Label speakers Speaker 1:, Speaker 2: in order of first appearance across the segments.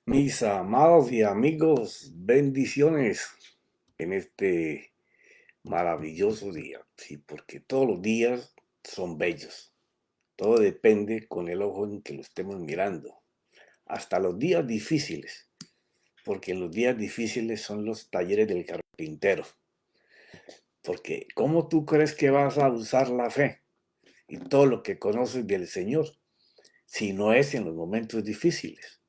Speaker 1: Mis amados y amigos, bendiciones en este maravilloso día. Sí, porque todos los días son bellos. Todo depende con el ojo en que lo estemos mirando. Hasta los días difíciles, porque los días difíciles son los talleres del carpintero. Porque ¿cómo tú crees que vas a usar la fe y todo lo que conoces del Señor si no es en los momentos difíciles?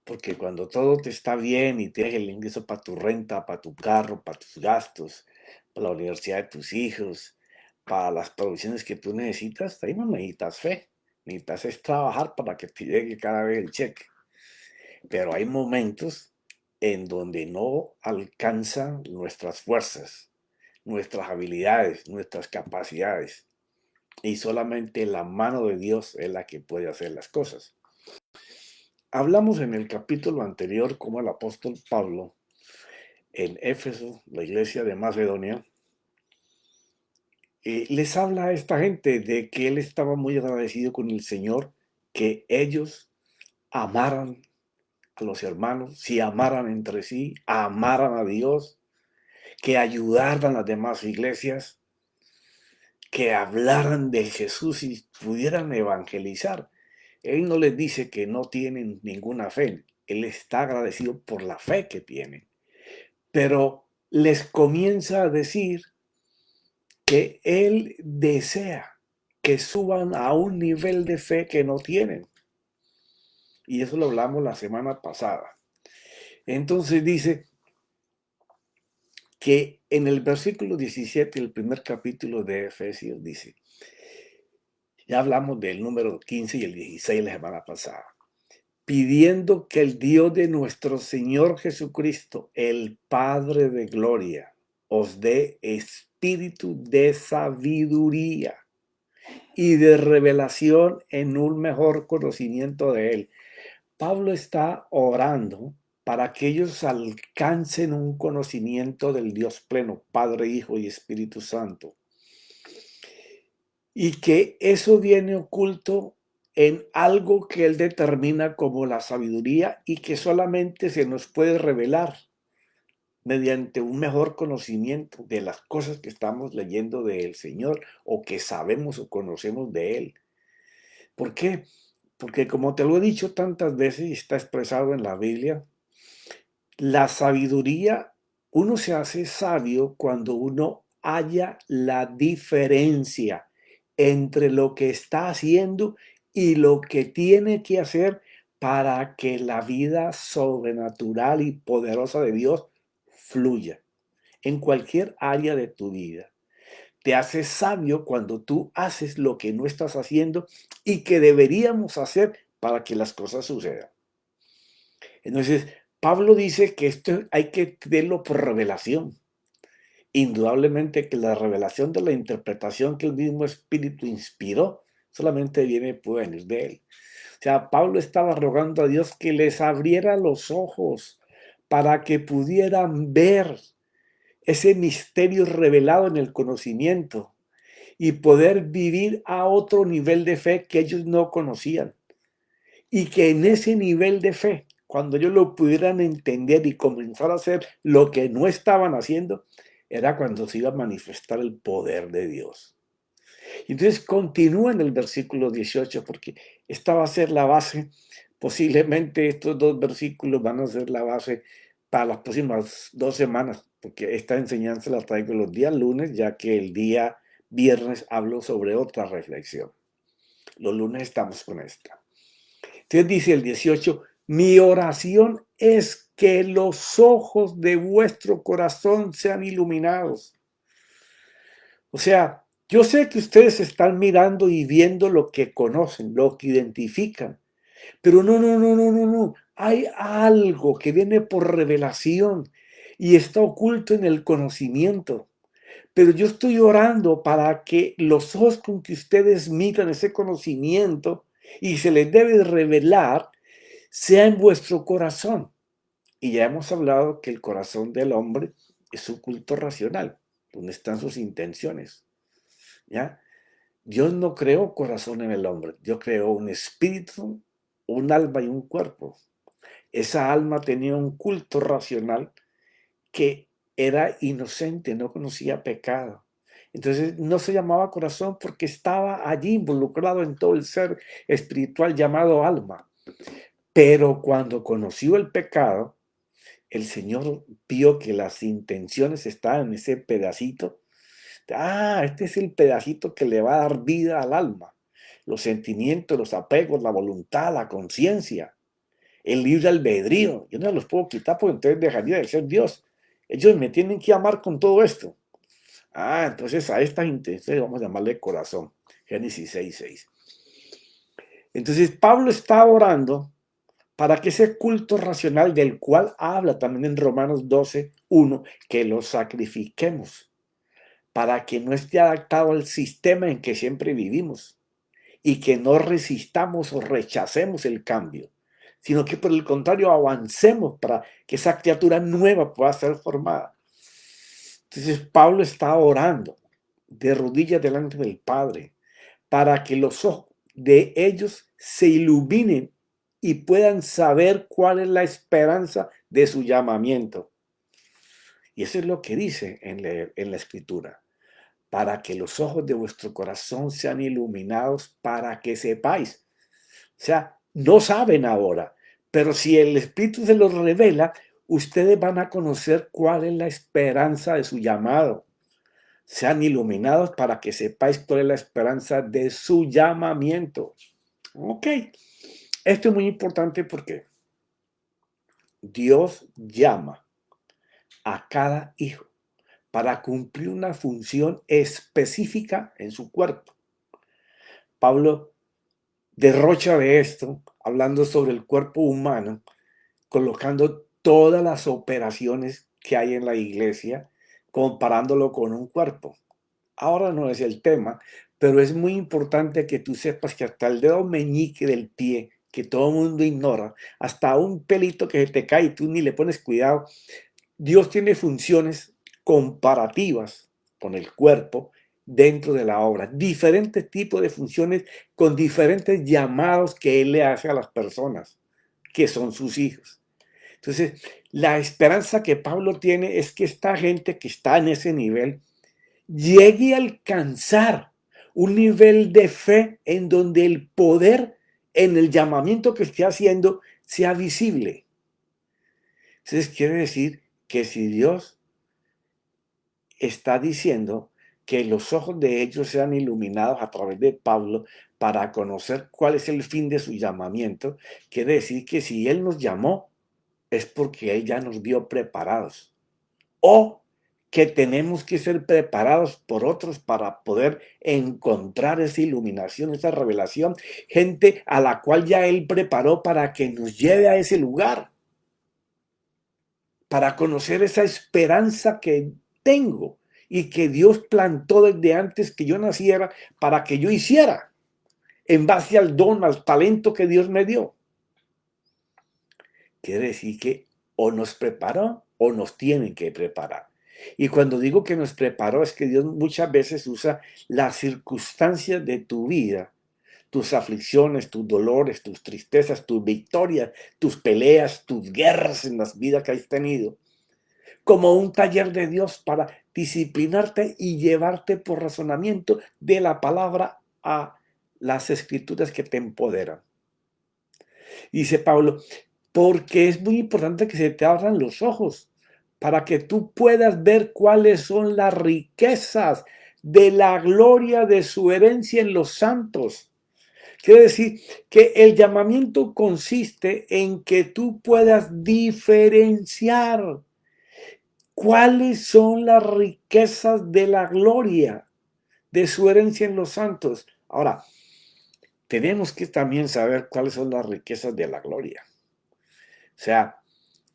Speaker 1: Porque cuando todo te está bien y tienes el ingreso para tu renta, para tu carro, para tus gastos, para la universidad de tus hijos, para las provisiones que tú necesitas, ahí no necesitas fe. Necesitas es trabajar para que te llegue cada vez el cheque. Pero hay momentos en donde no alcanzan nuestras fuerzas, nuestras habilidades, nuestras capacidades. Y solamente la mano de Dios es la que puede hacer las cosas. Hablamos en el capítulo anterior cómo el apóstol Pablo en Éfeso, la iglesia de Macedonia, les habla a esta gente de que él estaba muy agradecido con el Señor, que ellos amaran a los hermanos, si amaran entre sí, amaran a Dios, que ayudaran a las demás iglesias, que hablaran de Jesús y pudieran evangelizar. Él no les dice que no tienen ninguna fe, él está agradecido por la fe que tienen, pero les comienza a decir que él desea que suban a un nivel de fe que no tienen. Y eso lo hablamos la semana pasada. Entonces dice que en el versículo 17, el primer capítulo de Efesios, dice, ya hablamos del número 15 y el 16 la semana pasada, pidiendo que el Dios de nuestro Señor Jesucristo, el Padre de gloria, os dé espíritu de sabiduría y de revelación en un mejor conocimiento de Él. Pablo está orando para que ellos alcancen un conocimiento del Dios pleno, Padre, Hijo y Espíritu Santo. Y que eso viene oculto en algo que Él determina como la sabiduría y que solamente se nos puede revelar mediante un mejor conocimiento de las cosas que estamos leyendo del Señor o que sabemos o conocemos de Él. ¿Por qué? Porque como te lo he dicho tantas veces y está expresado en la Biblia, la sabiduría, uno se hace sabio cuando uno halla la diferencia entre lo que está haciendo y lo que tiene que hacer para que la vida sobrenatural y poderosa de Dios fluya en cualquier área de tu vida. Te haces sabio cuando tú haces lo que no estás haciendo y que deberíamos hacer para que las cosas sucedan. Entonces, Pablo dice que esto hay que verlo por revelación. Indudablemente que la revelación de la interpretación que el mismo Espíritu inspiró solamente viene pues de él. O sea, Pablo estaba rogando a Dios que les abriera los ojos para que pudieran ver ese misterio revelado en el conocimiento y poder vivir a otro nivel de fe que ellos no conocían. Y que en ese nivel de fe, cuando ellos lo pudieran entender y comenzar a hacer lo que no estaban haciendo, era cuando se iba a manifestar el poder de Dios. Y entonces continúa en el versículo 18, porque esta va a ser la base, posiblemente estos dos versículos van a ser la base para las próximas 2 semanas, porque esta enseñanza la traigo los días lunes, ya que el día viernes hablo sobre otra reflexión. Los lunes estamos con esta. Entonces dice el 18, mi oración es que los ojos de vuestro corazón sean iluminados. O sea, yo sé que ustedes están mirando y viendo lo que conocen, lo que identifican, pero no. Hay algo que viene por revelación y está oculto en el conocimiento. Pero yo estoy orando para que los ojos con que ustedes miran ese conocimiento y se les debe revelar sea en vuestro corazón. Y ya hemos hablado que el corazón del hombre es su culto racional, donde están sus intenciones. ¿Ya? Dios no creó corazón en el hombre, Dios creó un espíritu, un alma y un cuerpo. Esa alma tenía un culto racional que era inocente, no conocía pecado. Entonces no se llamaba corazón porque estaba allí involucrado en todo el ser espiritual llamado alma. Pero cuando conoció el pecado, el Señor vio que las intenciones estaban en ese pedacito. Este es el pedacito que le va a dar vida al alma. Los sentimientos, los apegos, la voluntad, la conciencia, el libre albedrío. Yo no los puedo quitar porque entonces dejaría de ser Dios. Ellos me tienen que amar con todo esto. Entonces a estas intenciones vamos a llamarle corazón. Génesis 6:6. Entonces Pablo está orando para que ese culto racional del cual habla también en Romanos 12:1, que lo sacrifiquemos, para que no esté adaptado al sistema en que siempre vivimos y que no resistamos o rechacemos el cambio, sino que por el contrario avancemos para que esa criatura nueva pueda ser formada. Entonces Pablo está orando de rodillas delante del Padre para que los ojos de ellos se iluminen y puedan saber cuál es la esperanza de su llamamiento. Y eso es lo que dice en la Escritura. Para que los ojos de vuestro corazón sean iluminados, para que sepáis. O sea, no saben ahora, pero si el Espíritu se los revela, ustedes van a conocer cuál es la esperanza de su llamado. Sean iluminados para que sepáis cuál es la esperanza de su llamamiento. Ok, esto es muy importante porque Dios llama a cada hijo para cumplir una función específica en su cuerpo. Pablo derrocha de esto, hablando sobre el cuerpo humano, colocando todas las operaciones que hay en la iglesia, comparándolo con un cuerpo. Ahora no es el tema, pero es muy importante que tú sepas que hasta el dedo meñique del pie, que todo el mundo ignora, hasta un pelito que se te cae y tú ni le pones cuidado, Dios tiene funciones comparativas con el cuerpo dentro de la obra, diferentes tipos de funciones con diferentes llamados que Él le hace a las personas que son sus hijos. Entonces, la esperanza que Pablo tiene es que esta gente que está en ese nivel llegue a alcanzar un nivel de fe en donde el poder en el llamamiento que esté haciendo sea visible. Entonces, quiere decir que si Dios está diciendo que los ojos de ellos sean iluminados a través de Pablo para conocer cuál es el fin de su llamamiento, quiere decir que si Él nos llamó es porque Él ya nos vio preparados. O que tenemos que ser preparados por otros para poder encontrar esa iluminación, esa revelación, gente a la cual ya Él preparó para que nos lleve a ese lugar, para conocer esa esperanza que tengo y que Dios plantó desde antes que yo naciera para que yo hiciera, en base al don, al talento que Dios me dio. Quiere decir que o nos preparó o nos tienen que preparar. Y cuando digo que nos preparó es que Dios muchas veces usa las circunstancias de tu vida, tus aflicciones, tus dolores, tus tristezas, tus victorias, tus peleas, tus guerras en las vidas que has tenido, como un taller de Dios para disciplinarte y llevarte por razonamiento de la palabra a las escrituras que te empoderan. Dice Pablo, porque es muy importante que se te abran los ojos para que tú puedas ver cuáles son las riquezas de la gloria de su herencia en los santos. Quiere decir que el llamamiento consiste en que tú puedas diferenciar cuáles son las riquezas de la gloria de su herencia en los santos. Ahora, tenemos que también saber cuáles son las riquezas de la gloria. O sea,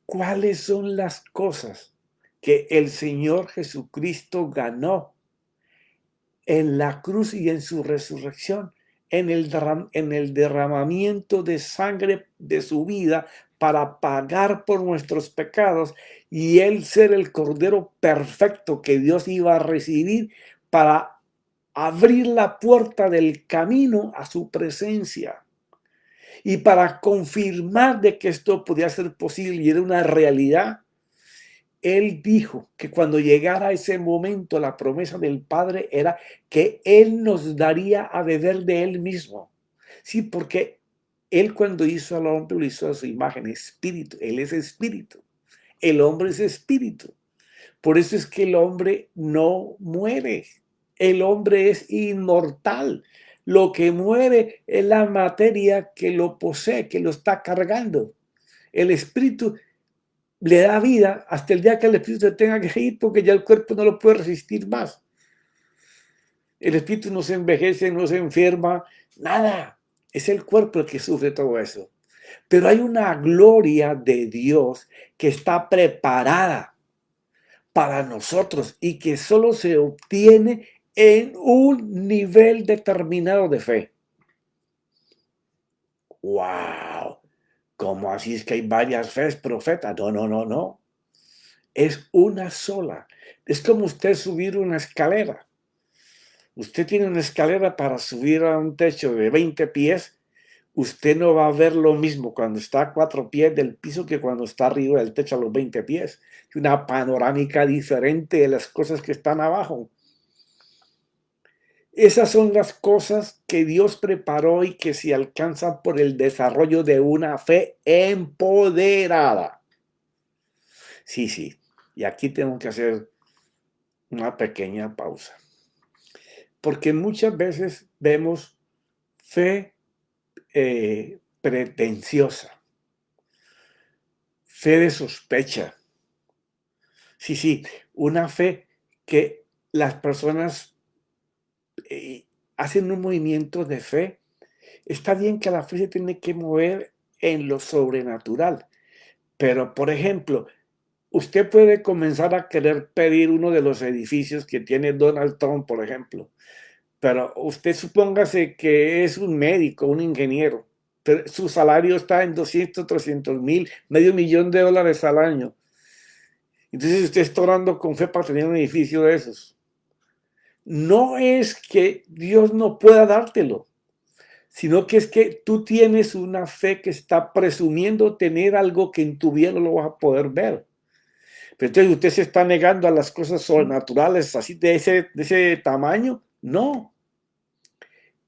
Speaker 1: ¿cuáles son las cosas que el Señor Jesucristo ganó en la cruz y en su resurrección, en el derramamiento de sangre de su vida para pagar por nuestros pecados y Él ser el Cordero perfecto que Dios iba a recibir para abrir la puerta del camino a su presencia? Y para confirmar de que esto podía ser posible y era una realidad, él dijo que cuando llegara ese momento, la promesa del Padre era que Él nos daría a beber de Él mismo. Sí, porque Él cuando hizo al hombre lo hizo a su imagen, espíritu. Él es espíritu. El hombre es espíritu. Por eso es que el hombre no muere. El hombre es inmortal. Lo que muere es la materia que lo posee, que lo está cargando. El espíritu le da vida hasta el día que el espíritu se tenga que ir porque ya el cuerpo no lo puede resistir más. El espíritu no se envejece, no se enferma, nada. Es el cuerpo el que sufre todo eso. Pero hay una gloria de Dios que está preparada para nosotros y que solo se obtiene en un nivel determinado de fe. ¡Wow! ¿Cómo así es que hay varias fees, profeta? No, no, no, no. Es una sola. Es como usted subir una escalera. Usted tiene una escalera para subir a un techo de 20 pies. Usted no va a ver lo mismo cuando está a 4 pies del piso que cuando está arriba del techo a los 20 pies. Una panorámica diferente de las cosas que están abajo. Esas son las cosas que Dios preparó y que se alcanzan por el desarrollo de una fe empoderada. Sí, sí. Y aquí tengo que hacer una pequeña pausa. Porque muchas veces vemos fe pretenciosa, fe de sospecha. Sí, sí, una fe que las personas hacen un movimiento de fe. Está bien que la fe se tiene que mover en lo sobrenatural, pero por ejemplo, usted puede comenzar a querer pedir uno de los edificios que tiene Donald Trump, por ejemplo, pero usted supóngase que es un médico, un ingeniero, pero su salario está en 200, 300 mil, medio millón de dólares al año. Entonces usted está orando con fe para tener un edificio de esos. No es que Dios no pueda dártelo, sino que es que tú tienes una fe que está presumiendo tener algo que en tu vida no lo vas a poder ver. Pero entonces usted se está negando a las cosas sobrenaturales así de ese tamaño. No,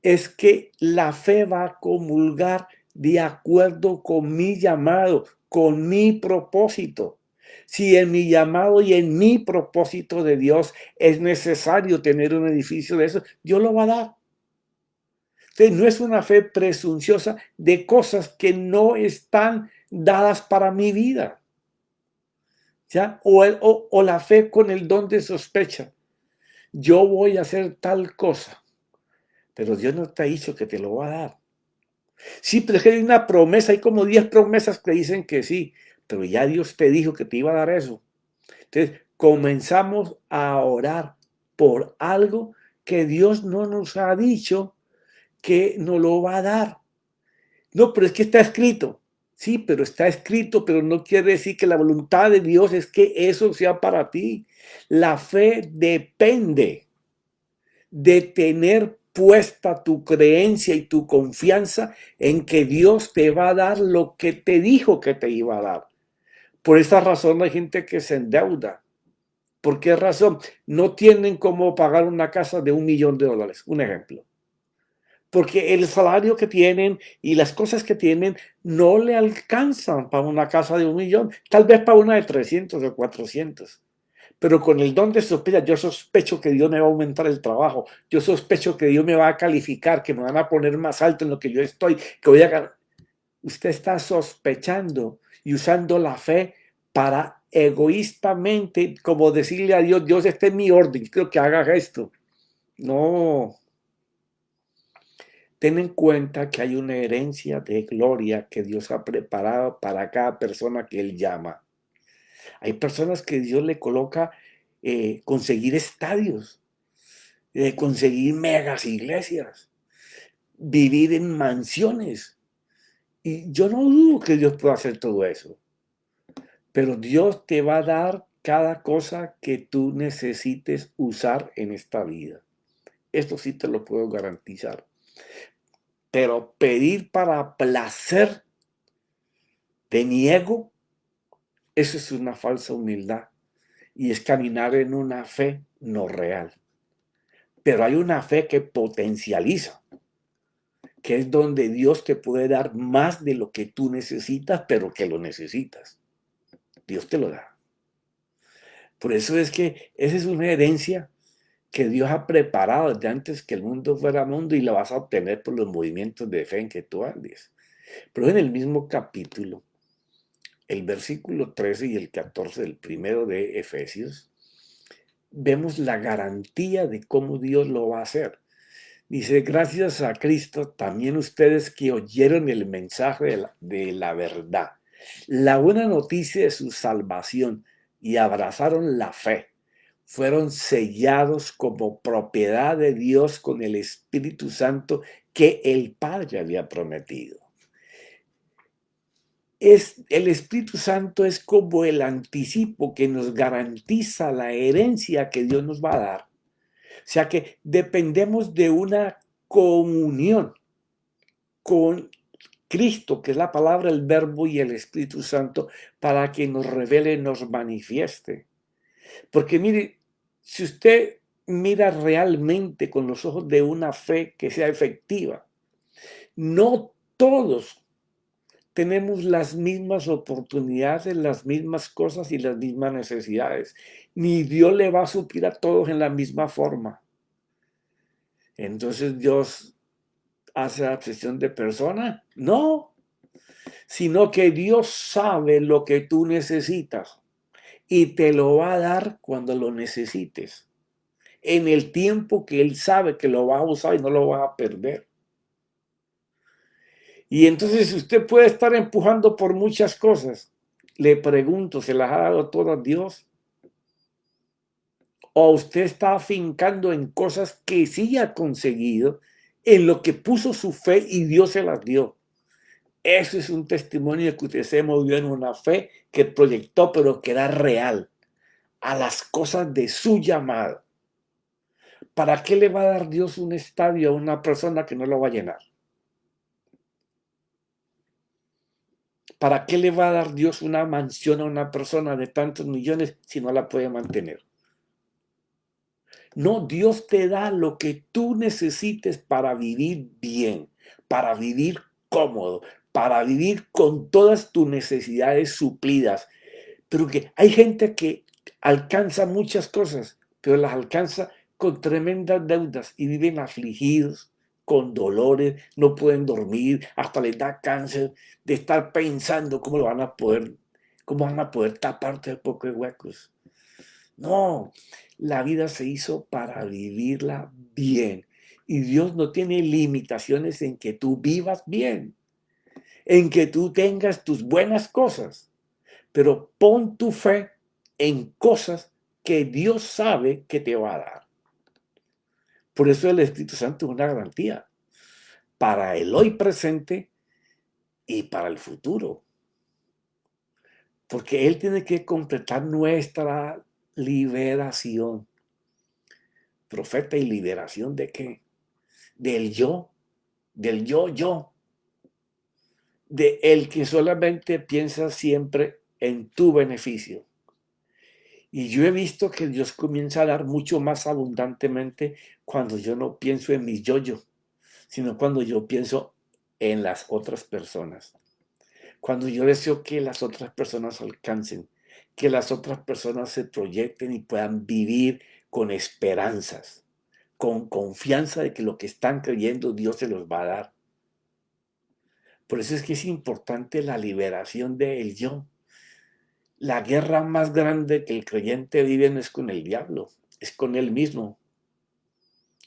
Speaker 1: es que la fe va a comulgar de acuerdo con mi llamado, con mi propósito. Si en mi llamado y en mi propósito de Dios es necesario tener un edificio de eso, Dios lo va a dar. Entonces, no es una fe presunciosa de cosas que no están dadas para mi vida. ¿Ya? O la fe con el don de sospecha. Yo voy a hacer tal cosa, pero Dios no te ha dicho que te lo va a dar. Sí, pero es que hay una promesa, hay como 10 promesas que dicen que sí, pero ya Dios te dijo que te iba a dar eso. Entonces, comenzamos a orar por algo que Dios no nos ha dicho que nos lo va a dar. No, pero es que está escrito. Sí, pero está escrito, pero no quiere decir que la voluntad de Dios es que eso sea para ti. La fe depende de tener puesta tu creencia y tu confianza en que Dios te va a dar lo que te dijo que te iba a dar. Por esa razón hay gente que se endeuda. ¿Por qué razón? No tienen cómo pagar una casa de $1.000.000, un ejemplo. Porque el salario que tienen y las cosas que tienen no le alcanzan para una casa de 1.000.000, tal vez para una de 300 o 400. Pero con el don de sospecha, yo sospecho que Dios me va a aumentar el trabajo, yo sospecho que Dios me va a calificar, que me van a poner más alto en lo que yo estoy, que voy a ganar. Usted está sospechando y usando la fe para egoístamente, como decirle a Dios, Dios, este es mi orden, creo que haga esto. No. Ten en cuenta que hay una herencia de gloria que Dios ha preparado para cada persona que Él llama. Hay personas que Dios le coloca conseguir estadios, conseguir megas iglesias, vivir en mansiones. Y yo no dudo que Dios pueda hacer todo eso. Pero Dios te va a dar cada cosa que tú necesites usar en esta vida. Esto sí te lo puedo garantizar. Pero pedir para placer de mi ego, eso es una falsa humildad y es caminar en una fe no real. Pero hay una fe que potencializa, que es donde Dios te puede dar más de lo que tú necesitas, pero que lo necesitas. Dios te lo da. Por eso es que esa es una herencia que Dios ha preparado desde antes que el mundo fuera mundo y la vas a obtener por los movimientos de fe en que tú andes. Pero en el mismo capítulo, el versículo 13 y el 14 del primero de Efesios, vemos la garantía de cómo Dios lo va a hacer. Dice, gracias a Cristo, también ustedes que oyeron el mensaje de la verdad, la buena noticia de su salvación y abrazaron la fe, fueron sellados como propiedad de Dios con el Espíritu Santo que el Padre había prometido. El Espíritu Santo es como el anticipo que nos garantiza la herencia que Dios nos va a dar. O sea que dependemos de una comunión con Cristo, que es la palabra, el verbo y el Espíritu Santo, para que nos revele, nos manifieste. Porque mire, si usted mira realmente con los ojos de una fe que sea efectiva, no todos tenemos las mismas oportunidades, las mismas cosas y las mismas necesidades. Ni Dios le va a suplir a todos en la misma forma. Entonces Dios hace acepción de persona. No, sino que Dios sabe lo que tú necesitas y te lo va a dar cuando lo necesites. En el tiempo que Él sabe que lo vas a usar y no lo vas a perder. Y entonces usted puede estar empujando por muchas cosas. Le pregunto, ¿se las ha dado todas Dios? ¿O usted está afincando en cosas que sí ha conseguido, en lo que puso su fe y Dios se las dio? Eso es un testimonio de que usted se movió en una fe que proyectó, pero que era real, a las cosas de su llamado. ¿Para qué le va a dar Dios un estadio a una persona que no lo va a llenar? ¿Para qué le va a dar Dios una mansión a una persona de tantos millones si no la puede mantener? No, Dios te da lo que tú necesites para vivir bien, para vivir cómodo, para vivir con todas tus necesidades suplidas. Pero que hay gente que alcanza muchas cosas, pero las alcanza con tremendas deudas y viven afligidos, con dolores, no pueden dormir, hasta les da cáncer de estar pensando cómo van a poder tapar todo el poco de huecos. No, la vida se hizo para vivirla bien. Y Dios no tiene limitaciones en que tú vivas bien, en que tú tengas tus buenas cosas, pero pon tu fe en cosas que Dios sabe que te va a dar. Por eso el Espíritu Santo es una garantía para el hoy presente y para el futuro. Porque Él tiene que completar nuestra liberación. Profeta, ¿y liberación de qué? Del yo, del yo. De el que solamente piensa siempre en tu beneficio. Y yo he visto que Dios comienza a dar mucho más abundantemente cuando yo no pienso en mi yo, sino cuando yo pienso en las otras personas. Cuando yo deseo que las otras personas alcancen, que las otras personas se proyecten y puedan vivir con esperanzas, con confianza de que lo que están creyendo Dios se los va a dar. Por eso es que es importante la liberación del yo. La guerra más grande que el creyente vive no es con el diablo, es con él mismo,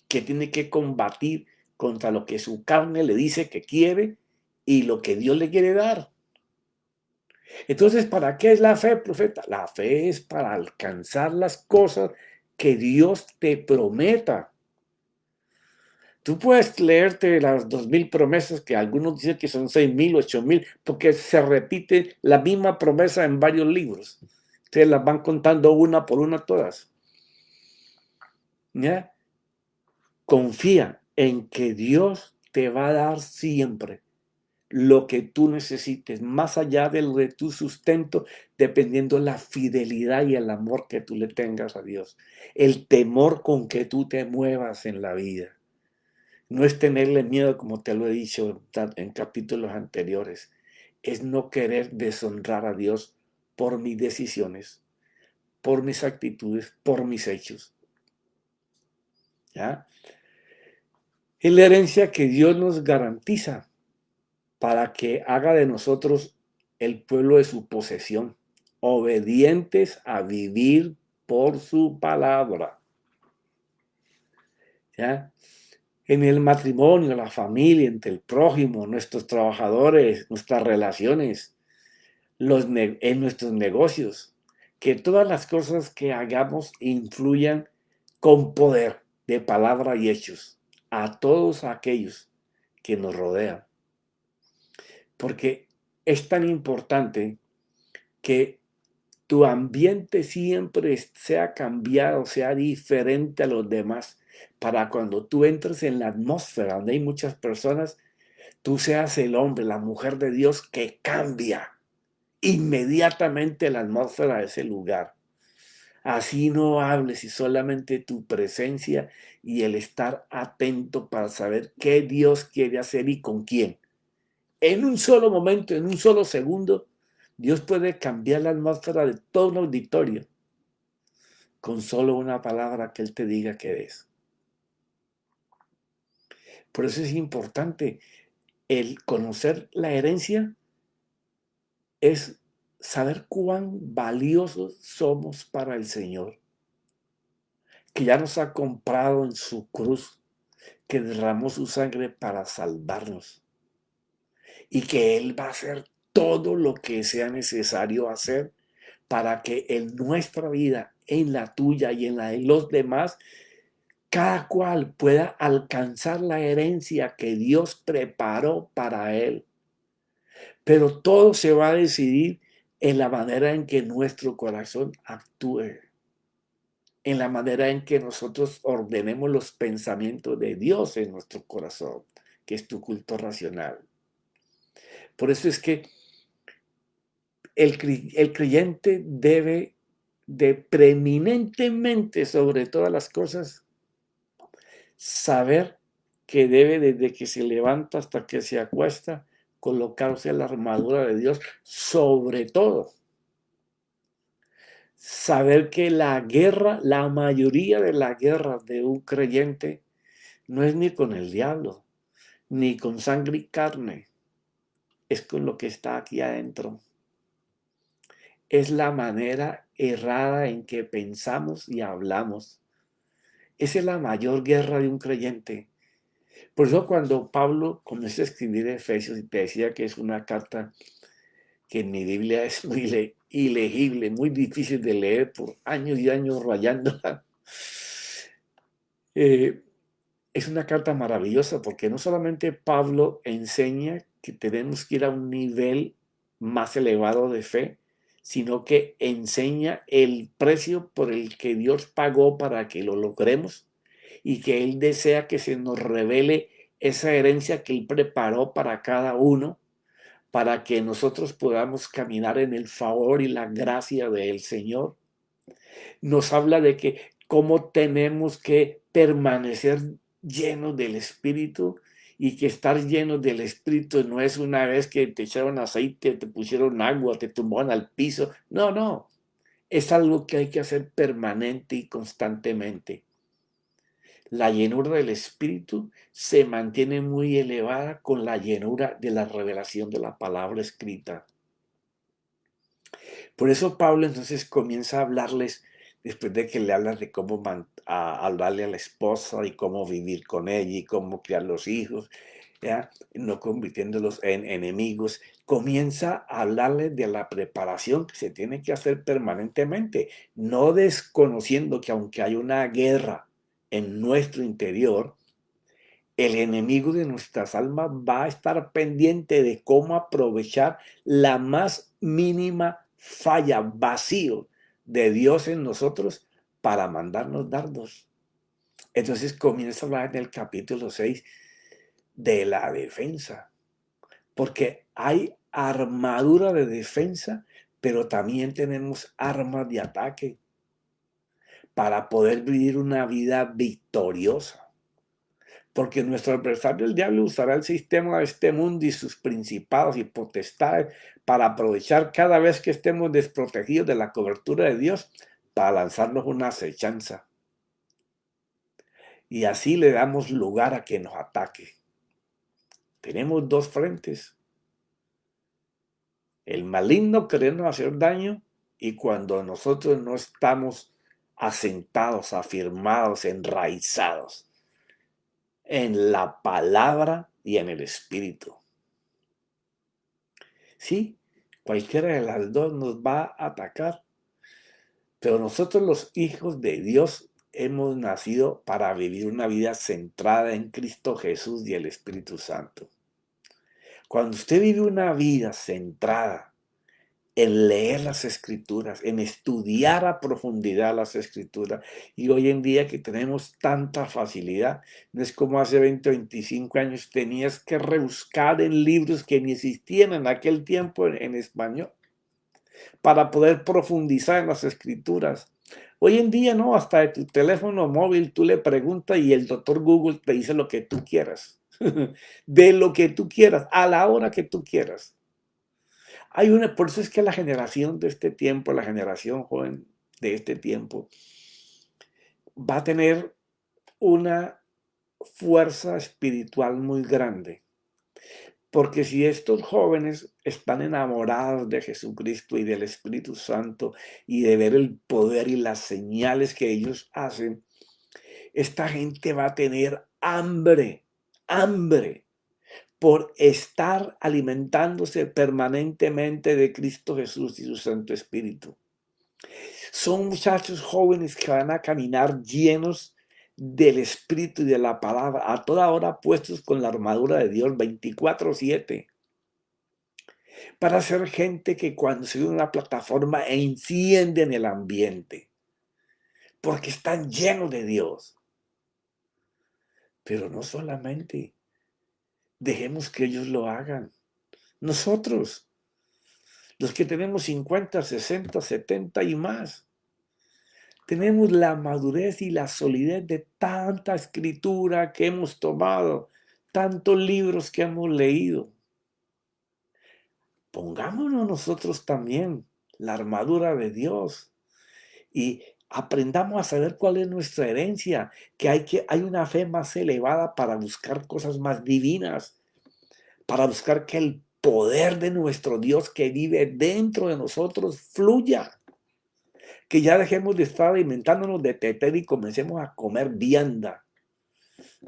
Speaker 1: que tiene que combatir contra lo que su carne le dice que quiere y lo que Dios le quiere dar. Entonces, ¿para qué es la fe, profeta? La fe es para alcanzar las cosas que Dios te prometa. Tú puedes leerte las 2000 promesas, que algunos dicen que son 6000, 8000, porque se repite la misma promesa en varios libros. Ustedes las van contando una por una todas. ¿Ya? Confía en que Dios te va a dar siempre lo que tú necesites, más allá de lo de tu sustento, dependiendo la fidelidad y el amor que tú le tengas a Dios, el temor con que tú te muevas en la vida. No es tenerle miedo, como te lo he dicho en capítulos anteriores, es no querer deshonrar a Dios por mis decisiones, por mis actitudes, por mis hechos. ¿Ya? Es la herencia que Dios nos garantiza para que haga de nosotros el pueblo de su posesión, obedientes a vivir por su palabra. ¿Ya? En el matrimonio, la familia, entre el prójimo, nuestros trabajadores, nuestras relaciones, en nuestros negocios, que todas las cosas que hagamos influyan con poder de palabra y hechos a todos aquellos que nos rodean. Porque es tan importante que tu ambiente siempre sea cambiado, sea diferente a los demás, para cuando tú entres en la atmósfera donde hay muchas personas, tú seas el hombre, la mujer de Dios que cambia inmediatamente la atmósfera de ese lugar. Así no hables y solamente tu presencia y el estar atento para saber qué Dios quiere hacer y con quién. En un solo momento, en un solo segundo, Dios puede cambiar la atmósfera de todo un auditorio con solo una palabra que Él te diga que es. Por eso es importante el conocer la herencia, es saber cuán valiosos somos para el Señor, que ya nos ha comprado en su cruz, que derramó su sangre para salvarnos y que Él va a hacer todo lo que sea necesario hacer para que en nuestra vida, en la tuya y en la de los demás, cada cual pueda alcanzar la herencia que Dios preparó para él. Pero todo se va a decidir en la manera en que nuestro corazón actúe, en la manera en que nosotros ordenemos los pensamientos de Dios en nuestro corazón, que es tu culto racional. Por eso es que el creyente debe de preeminentemente, sobre todas las cosas, saber que debe desde que se levanta hasta que se acuesta colocarse la armadura de Dios, sobre todo. Saber que la guerra, la mayoría de la guerra de un creyente no es ni con el diablo, ni con sangre y carne, es con lo que está aquí adentro. Es la manera errada en que pensamos y hablamos. Esa es la mayor guerra de un creyente. Por eso cuando Pablo comenzó a escribir Efesios y te decía que es una carta que en mi Biblia es muy ilegible, muy difícil de leer por años y años rayándola, es una carta maravillosa porque no solamente Pablo enseña que tenemos que ir a un nivel más elevado de fe, sino que enseña el precio por el que Dios pagó para que lo logremos y que Él desea que se nos revele esa herencia que Él preparó para cada uno, para que nosotros podamos caminar en el favor y la gracia del Señor. Nos habla de que cómo tenemos que permanecer llenos del Espíritu y que estar llenos del Espíritu no es una vez que te echaron aceite, te pusieron agua, te tumbaron al piso. No, no. Es algo que hay que hacer permanente y constantemente. La llenura del Espíritu se mantiene muy elevada con la llenura de la revelación de la palabra escrita. Por eso Pablo entonces comienza a hablarles, después de que le habla de cómo hablarle a la esposa y cómo vivir con ella y cómo criar los hijos, ¿ya? No convirtiéndolos en enemigos, comienza a hablarle de la preparación que se tiene que hacer permanentemente, no desconociendo que aunque hay una guerra en nuestro interior, el enemigo de nuestras almas va a estar pendiente de cómo aprovechar la más mínima falla, vacío de Dios en nosotros para mandarnos dardos. Entonces comienza a hablar en el capítulo 6 de la defensa, porque hay armadura de defensa, pero también tenemos armas de ataque para poder vivir una vida victoriosa. Porque nuestro adversario, el diablo, usará el sistema de este mundo y sus principados y potestades para aprovechar cada vez que estemos desprotegidos de la cobertura de Dios para lanzarnos una acechanza. Y así le damos lugar a que nos ataque. Tenemos dos frentes. El maligno querernos hacer daño y cuando nosotros no estamos asentados, afirmados, enraizados en la palabra y en el espíritu. Sí, cualquiera de las dos nos va a atacar, pero nosotros los hijos de Dios hemos nacido para vivir una vida centrada en Cristo Jesús y el Espíritu Santo. Cuando usted vive una vida centrada en leer las escrituras, en estudiar a profundidad las escrituras. Y hoy en día que tenemos tanta facilidad, no es como hace 20 o 25 años, tenías que rebuscar en libros que ni existían en aquel tiempo en español para poder profundizar en las escrituras. Hoy en día no, hasta de tu teléfono móvil tú le preguntas y el doctor Google te dice lo que tú quieras, de lo que tú quieras, a la hora que tú quieras. Por eso es que la generación de este tiempo, la generación joven de este tiempo, va a tener una fuerza espiritual muy grande. Porque si estos jóvenes están enamorados de Jesucristo y del Espíritu Santo y de ver el poder y las señales que ellos hacen, esta gente va a tener hambre por estar alimentándose permanentemente de Cristo Jesús y su Santo Espíritu. Son muchachos jóvenes que van a caminar llenos del Espíritu y de la palabra, a toda hora puestos con la armadura de Dios 24/7. Para ser gente que cuando se ve en una plataforma encienden el ambiente, porque están llenos de Dios. Pero no solamente dejemos que ellos lo hagan. Nosotros, los que tenemos 50, 60, 70 y más, tenemos la madurez y la solidez de tanta escritura que hemos tomado, tantos libros que hemos leído. Pongámonos nosotros también la armadura de Dios y aprendamos a saber cuál es nuestra herencia, que hay una fe más elevada para buscar cosas más divinas, para buscar que el poder de nuestro Dios que vive dentro de nosotros fluya. Que ya dejemos de estar alimentándonos de teter y comencemos a comer vianda.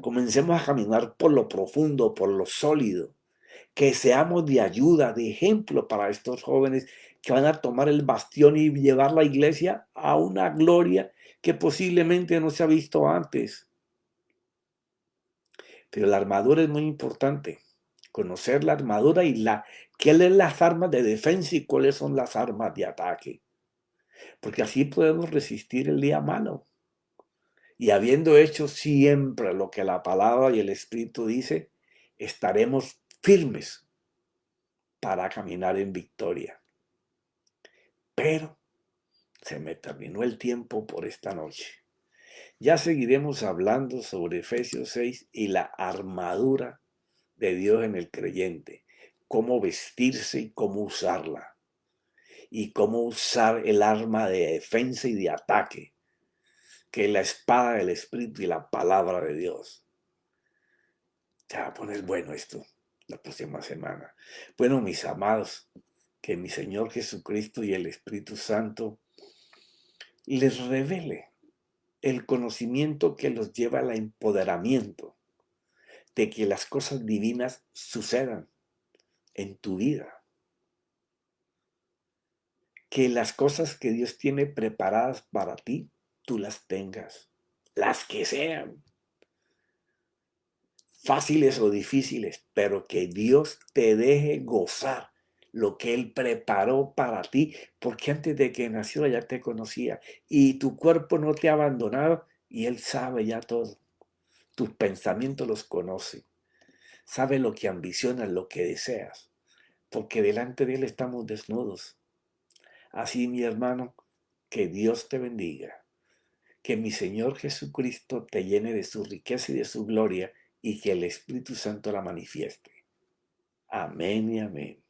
Speaker 1: Comencemos a caminar por lo profundo, por lo sólido. Que seamos de ayuda, de ejemplo para estos jóvenes que van a tomar el bastión y llevar la iglesia a una gloria que posiblemente no se ha visto antes. Pero la armadura es muy importante. Conocer la armadura y cuáles son las armas de defensa y cuáles son las armas de ataque. Porque así podemos resistir el día malo. Y habiendo hecho siempre lo que la palabra y el Espíritu dice, estaremos firmes para caminar en victoria. Pero se me terminó el tiempo por esta noche. Ya seguiremos hablando sobre Efesios 6 y la armadura de Dios en el creyente, cómo vestirse y cómo usarla, y cómo usar el arma de defensa y de ataque, que es la espada del Espíritu y la palabra de Dios. Se va a poner bueno esto la próxima semana. Bueno, mis amados, que mi Señor Jesucristo y el Espíritu Santo les revele el conocimiento que los lleva al empoderamiento de que las cosas divinas sucedan en tu vida. Que las cosas que Dios tiene preparadas para ti, tú las tengas, las que sean, fáciles o difíciles, pero que Dios te deje gozar lo que Él preparó para ti, porque antes de que nació ya te conocía y tu cuerpo no te ha abandonado y Él sabe ya todo. Tus pensamientos los conoce. sabe lo que ambicionas, lo que deseas, porque delante de Él estamos desnudos. Así, mi hermano, que Dios te bendiga, que mi Señor Jesucristo te llene de su riqueza y de su gloria y que el Espíritu Santo la manifieste. Amén y amén.